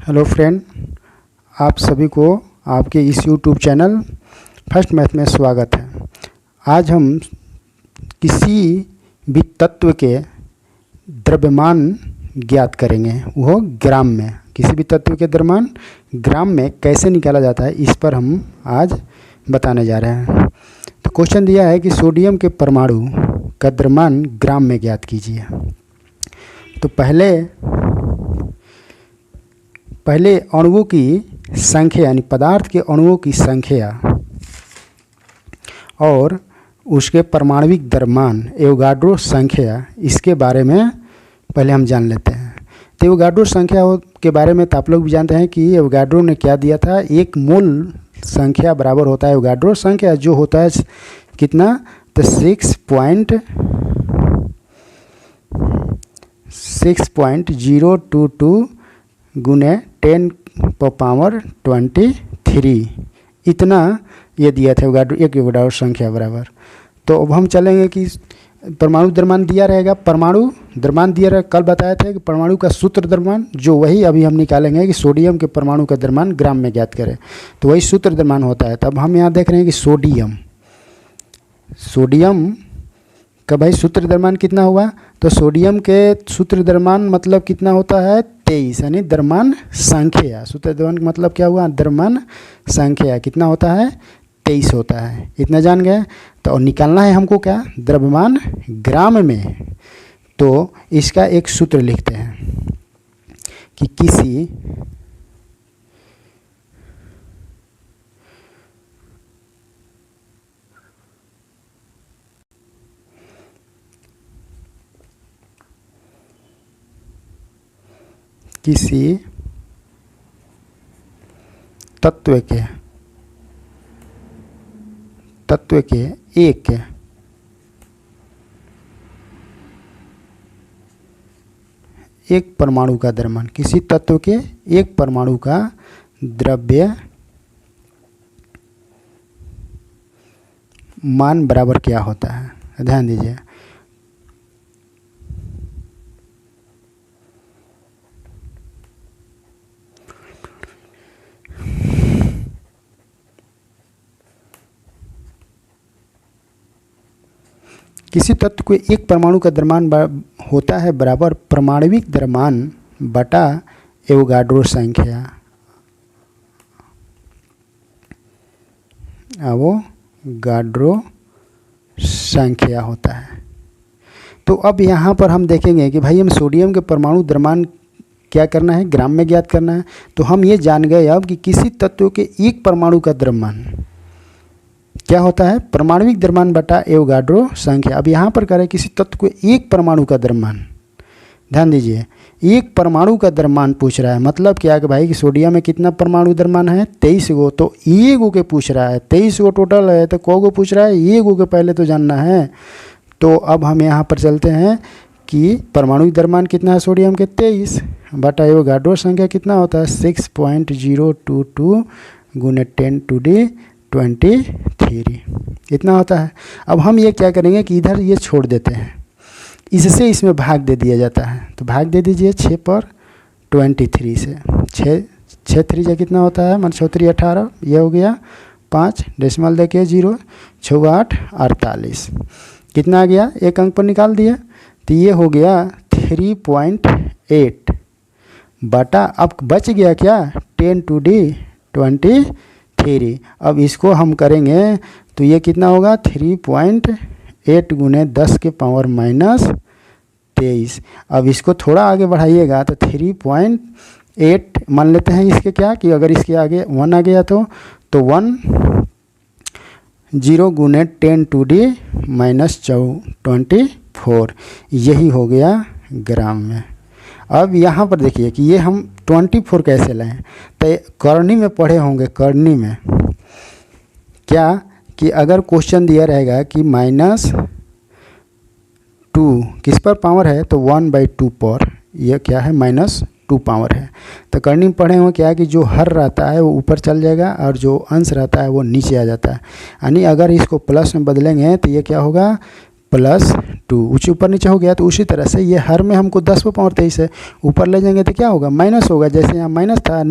Hello friend, आप सभी को आपके इस यूट्यूब चैनल फर्स्ट मैथ में स्वागत है। आज हम किसी भी तत्व के द्रव्यमान ज्ञात करेंगे, वो ग्राम में। किसी भी तत्व के द्रव्यमान ग्राम में कैसे निकाला जाता है, इस पर हम आज बताने जा रहे हैं। तो क्वेश्चन दिया है कि सोडियम के परमाणु का द्रव्यमान ग्राम में ज्ञात कीजिए। तो पहले अणुओं की संख्या यानी पदार्थ के अणुओं की संख्या और उसके परमाणविक द्रव्यमान एवोगाड्रो संख्या, इसके बारे में पहले हम जान लेते हैं। तो एवोगाड्रो संख्या के बारे में तो आप लोग भी जानते हैं कि एवोगाड्रो ने क्या दिया था, एक मोल संख्या बराबर होता है एवोगाड्रो संख्या, जो होता है कितना, तो 6.022 गुने 10⁻23 इतना ये दिया था एक एवोगाड्रो संख्या बराबर। तो अब हम चलेंगे कि परमाणु द्रव्यमान दिया रहेगा, परमाणु द्रव्यमान दिया रहेगा। कल बताए थे कि परमाणु का सूत्र द्रव्यमान, जो वही अभी हम निकालेंगे कि सोडियम के परमाणु का द्रव्यमान ग्राम में ज्ञात करें, तो वही सूत्र द्रव्यमान होता है। तब हम यहाँ देख रहे हैं कि सोडियम का भाई सूत्र द्रव्यमान कितना हुआ, तो सोडियम के सूत्र द्रव्यमान मतलब कितना होता है, 23, यानी द्रव्यमान संख्या। सूत्र द्रव्यमान मतलब क्या हुआ, द्रव्यमान संख्या कितना होता है, 23 होता है। इतना जान गए। तो और निकालना है हमको क्या, द्रव्यमान ग्राम में। तो इसका एक सूत्र लिखते हैं कि किसी तत्व के एक परमाणु का द्रव्यमान, किसी तत्व के एक परमाणु का द्रव्यमान बराबर क्या होता है, ध्यान दीजिए। किसी तत्व को एक परमाणु का द्रव्यमान होता है बराबर परमाणविक द्रव्यमान बटा एवोगाड्रो संख्या। एवोगाड्रो संख्या होता है। तो अब यहाँ पर हम देखेंगे कि भाई हम सोडियम के परमाणु द्रव्यमान क्या करना है, ग्राम में ज्ञात करना है। तो हम ये जान गए अब कि किसी तत्व के एक परमाणु का द्रव्यमान क्या होता है, परमाणविक द्रव्यमान बटा एवोगाड्रो संख्या। अब यहाँ पर करें किसी तत्व को एक परमाणु का द्रव्यमान, ध्यान दीजिए, एक परमाणु का द्रव्यमान पूछ रहा है। मतलब क्या कि भाई कि सोडियम में कितना परमाणु द्रव्यमान है, 23 गो। तो एक गो के पूछ रहा है, 23 गो टोटल है, तो को गो पूछ रहा है, एक गो के पहले तो जानना है। तो अब हम यहाँ पर चलते हैं कि परमाणु द्रव्यमान कितना है सोडियम के, 23 बटा एवोगाड्रो संख्या कितना होता है, 6.022 गुने 10⁻23 इतना होता है। अब हम ये क्या करेंगे कि इधर ये छोड़ देते हैं, इससे इसमें भाग दे दिया जाता है। तो भाग दे दीजिए 6/23 से, 6 3 कितना होता है, मन 6 3 18, ये हो गया 5, डेसिमल देखिए 0, 6 8 48 कितना आ गया, एक अंक पर निकाल दिया। तो ये हो गया 3.8 बटा, अब बच गया क्या, 10⁻23। अब इसको हम करेंगे तो ये कितना होगा, 3.8 गुने 10 के पावर -23। अब इसको थोड़ा आगे बढ़ाइएगा तो 3.8 मान लेते हैं इसके क्या, कि अगर इसके आगे 1 आ गया तो 10 गुने 10⁻24 यही हो गया ग्राम में। अब यहाँ पर देखिए कि ये हम 24 कैसे लाएं, तो करनी में पढ़े होंगे, करनी में क्या कि अगर क्वेश्चन दिया रहेगा कि -2 किस पर पावर है, तो 1/2 पर, यह क्या है, -2 पावर है। तो करनी में पढ़े होंगे क्या कि जो हर रहता है वो ऊपर चल जाएगा और जो अंश रहता है वो नीचे आ जाता है। यानी अगर इसको प्लस में बदलेंगे तो ये क्या होगा, +2 ऊपर नीचे हो गया। तो उसी तरह से ये हर में हमको 10⁻23 है, ऊपर ले जाएंगे तो क्या होगा, माइनस होगा। जैसे यहाँ माइनस था,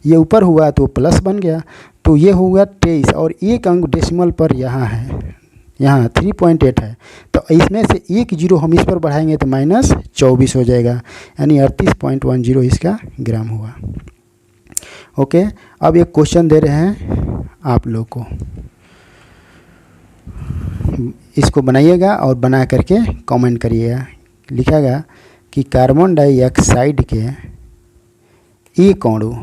ये ऊपर हुआ तो प्लस बन गया। तो ये होगा 23 और एक अंक डेसिमल पर यहाँ है, यहाँ 3.8 है। तो इसमें से एक जीरो हम इस पर बढ़ाएंगे तो -24 हो जाएगा, यानी 38.10 इसका ग्राम हुआ। ओके, अब एक क्वेश्चन दे रहे हैं आप लोग को, इसको बनाइएगा और बना करके कमेंट करिएगा। लिखेगा कि कार्बन डाइऑक्साइड के एक अणु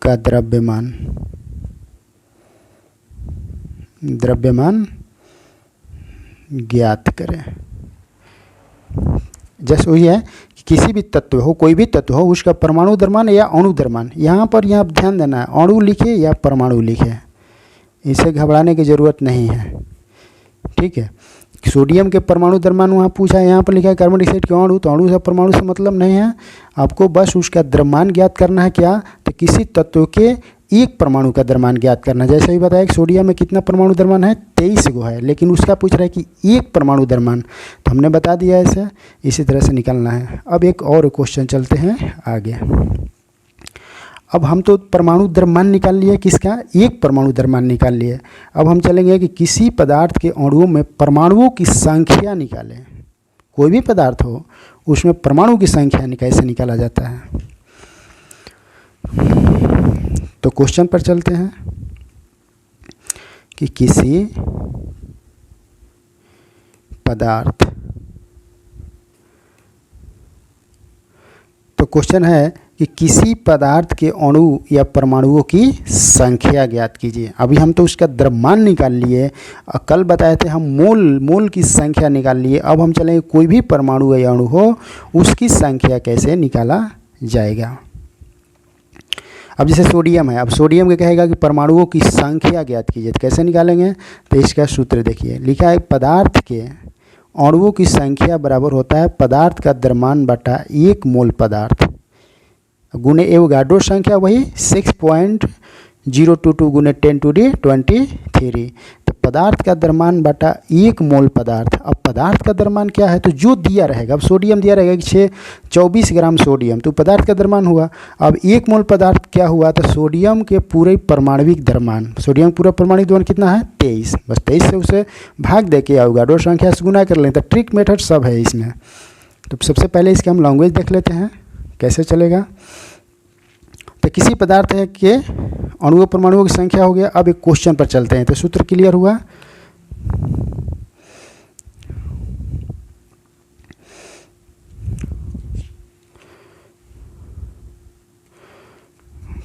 का द्रव्यमान ज्ञात करें। जैसे वही है कि किसी भी तत्व हो, कोई भी तत्व हो, उसका परमाणु द्रव्यमान या अणु द्रव्यमान, यहाँ पर यहाँ ध्यान देना है, अणु लिखे या परमाणु लिखे, इसे घबराने की ज़रूरत नहीं है। ठीक है, सोडियम के परमाणु द्रव्यमान वहाँ पूछा है, यहाँ पर लिखा है कार्बन डाइऑक्साइड के अणु, तो अणु से परमाणु से मतलब नहीं है, आपको बस उसका द्रव्यमान ज्ञात करना है। क्या, तो किसी तत्व के एक परमाणु का द्रव्यमान ज्ञात करना। जैसे ही बताया कि सोडियम में कितना परमाणु द्रव्यमान है, 23 गो है, लेकिन उसका पूछ रहा है कि एक परमाणु द्रव्यमान, तो हमने बता दिया ऐसे, इसी तरह से निकालना है। अब एक और क्वेश्चन चलते हैं आगे। अब हम तो परमाणु द्रव्यमान निकाल लिए, किसका, एक परमाणु द्रव्यमान निकाल लिए। अब हम चलेंगे कि किसी पदार्थ के अणुओं में परमाणुओं की संख्या निकालें। कोई भी पदार्थ हो उसमें परमाणु की संख्या कैसे निकाला जाता है। तो क्वेश्चन पर चलते हैं कि किसी पदार्थ, तो क्वेश्चन है कि किसी पदार्थ के अणु या परमाणुओं की संख्या ज्ञात कीजिए। अभी हम तो उसका द्रव्यमान निकाल लिए, कल बताए थे हम मोल की संख्या निकाल लिए। अब हम चलेंगे कोई भी परमाणु या अणु हो उसकी संख्या कैसे निकाला जाएगा। अब जैसे सोडियम है, अब सोडियम के कहेगा कि परमाणुओं की संख्या ज्ञात कीजिए, तो कैसे निकालेंगे, तो इसका सूत्र देखिए, लिखा है पदार्थ के अणुओं की संख्या बराबर होता है पदार्थ का द्रव्यमान बटा 1 मोल पदार्थ गुने एवोगाड्रो संख्या, वही 6.022 गुने 10⁻23। तो पदार्थ का द्रव्यमान बटा 1 मोल पदार्थ। अब पदार्थ का द्रव्यमान क्या है, तो जो दिया रहेगा, अब सोडियम दिया रहेगा कि 24 ग्राम सोडियम, तो पदार्थ का द्रव्यमान हुआ। अब 1 मोल पदार्थ क्या हुआ, तो सोडियम के पूरे परमाणविक द्रव्यमान, सोडियम पूरा परमाणविक द्रव्यमान कितना है, 23, बस 23 से उसे भाग दे के एवोगाड्रो संख्या से गुना कर लें। तो ट्रिक मेथड सब है इसमें। तो सबसे पहले इसके हम लैंग्वेज देख लेते हैं कैसे चलेगा। तो किसी पदार्थ है के अणुओं परमाणुओं की संख्या हो गया। अब एक क्वेश्चन पर चलते हैं, तो सूत्र क्लियर हुआ।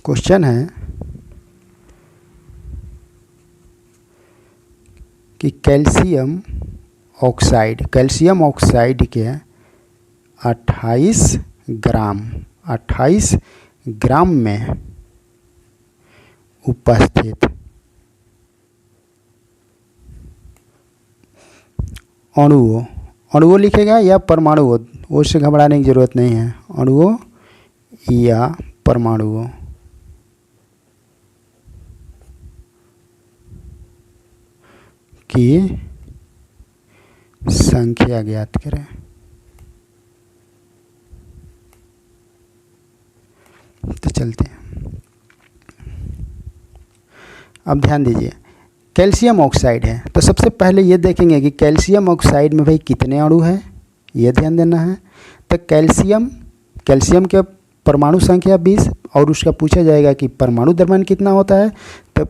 क्वेश्चन है कि कैल्शियम ऑक्साइड के 28 ग्राम में उपस्थित अणुओं लिखेगा या परमाणुओं, उससे घबराने की जरूरत नहीं है, अणुओं या परमाणुओं की संख्या ज्ञात करें। तो चलते हैं, अब ध्यान दीजिए, कैल्शियम ऑक्साइड है, तो सबसे पहले ये देखेंगे कि कैल्शियम ऑक्साइड में भाई कितने अणु हैं, ये ध्यान देना है। तो कैल्शियम के परमाणु संख्या 20 और उसका पूछा जाएगा कि परमाणु द्रव्यमान कितना होता है, तो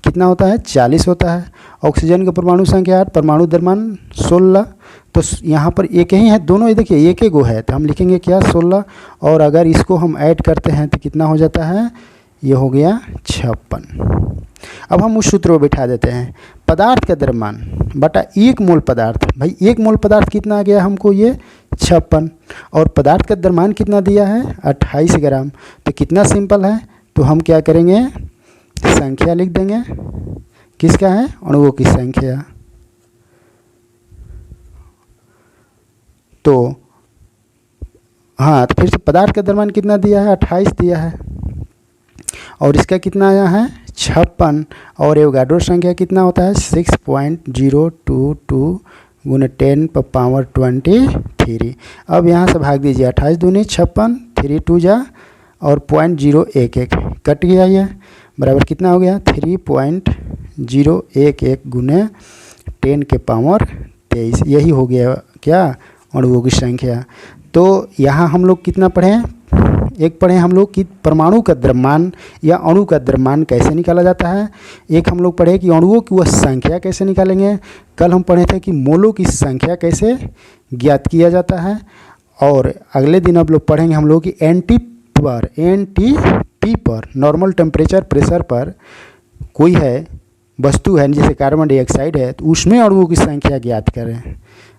कितना होता है, 40 होता है। ऑक्सीजन का परमाणु संख्या 8, परमाणु द्रव्यमान 16। तो यहाँ पर एक ही है, दोनों ये देखिए एक गो है, तो हम लिखेंगे क्या, 16, और अगर इसको हम ऐड करते हैं तो कितना हो जाता है, ये हो गया 56। अब हम उस सूत्र को बिठा देते हैं, पदार्थ का द्रव्यमान बटा 1 मोल पदार्थ। भाई 1 मोल पदार्थ कितना आ गया हमको, ये 56, और पदार्थ का द्रव्यमान कितना दिया है, 28 ग्राम। तो कितना सिंपल है, तो हम क्या करेंगे, संख्या लिख देंगे, किसका है, अणुओं की संख्या। तो हाँ, तो फिर से पदार्थ का द्रव्यमान कितना दिया है, 28 दिया है, और इसका कितना आया है, 56 और एवोगाड्रो संख्या कितना होता है 6.022 गुने 10⁻23। अब यहाँ से भाग दीजिए 28 दूनी 56, 3 2 जा और 0.011 कट गया, ये बराबर कितना हो गया 3.011 गुने 10⁻23। यही हो गया क्या अणुओं की संख्या। तो यहाँ हम लोग कितना पढ़े हैं, एक पढ़े हम लोग कि परमाणु का द्रव्यमान या अणु का द्रव्यमान कैसे निकाला जाता है। एक हम लोग पढ़े कि अणुओं की वह संख्या कैसे निकालेंगे। कल हम पढ़े थे कि मोलों की संख्या कैसे ज्ञात किया जाता है। और अगले दिन अब लोग पढ़ेंगे हम लोग कि एनटीपी पर नॉर्मल टेम्परेचर प्रेशर पर कोई है वस्तु है जैसे कार्बन डाइऑक्साइड है, तो उसमें अणुओं की संख्या ज्ञात करें।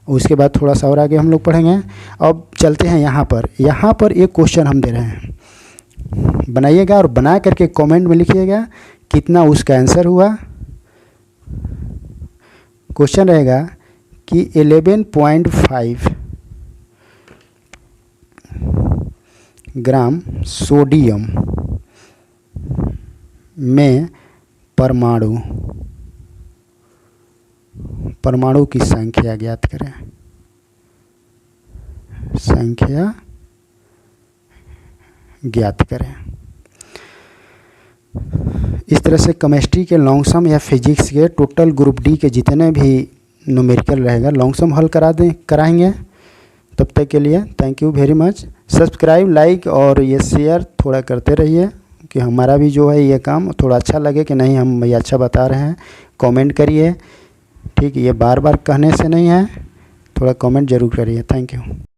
उसके बाद थोड़ा सा और आगे हम लोग पढ़ेंगे। अब चलते हैं यहाँ पर एक क्वेश्चन हम दे रहे हैं, बनाइएगा और बना करके कमेंट में लिखिएगा कितना उसका आंसर हुआ। क्वेश्चन रहेगा कि 11.5 ग्राम सोडियम में परमाणु की संख्या ज्ञात करें। संख्या ज्ञात करें। इस तरह से केमिस्ट्री के लॉन्ग सम या फिजिक्स के टोटल ग्रुप डी के जितने भी न्यूमेरिकल रहेगा लॉन्ग सम हल कराएंगे। तब तक के लिए thank you very much. Subscribe, like और ये शेयर थोड़ा करते रहिए कि हमारा भी जो है ये काम थोड़ा अच्छा लगे कि नहीं हम ये अच्छा बता रहे हैं। कमेंट करिए, ठीक है, ये बार बार कहने से नहीं है, थोड़ा कमेंट ज़रूर करिए। Thank you.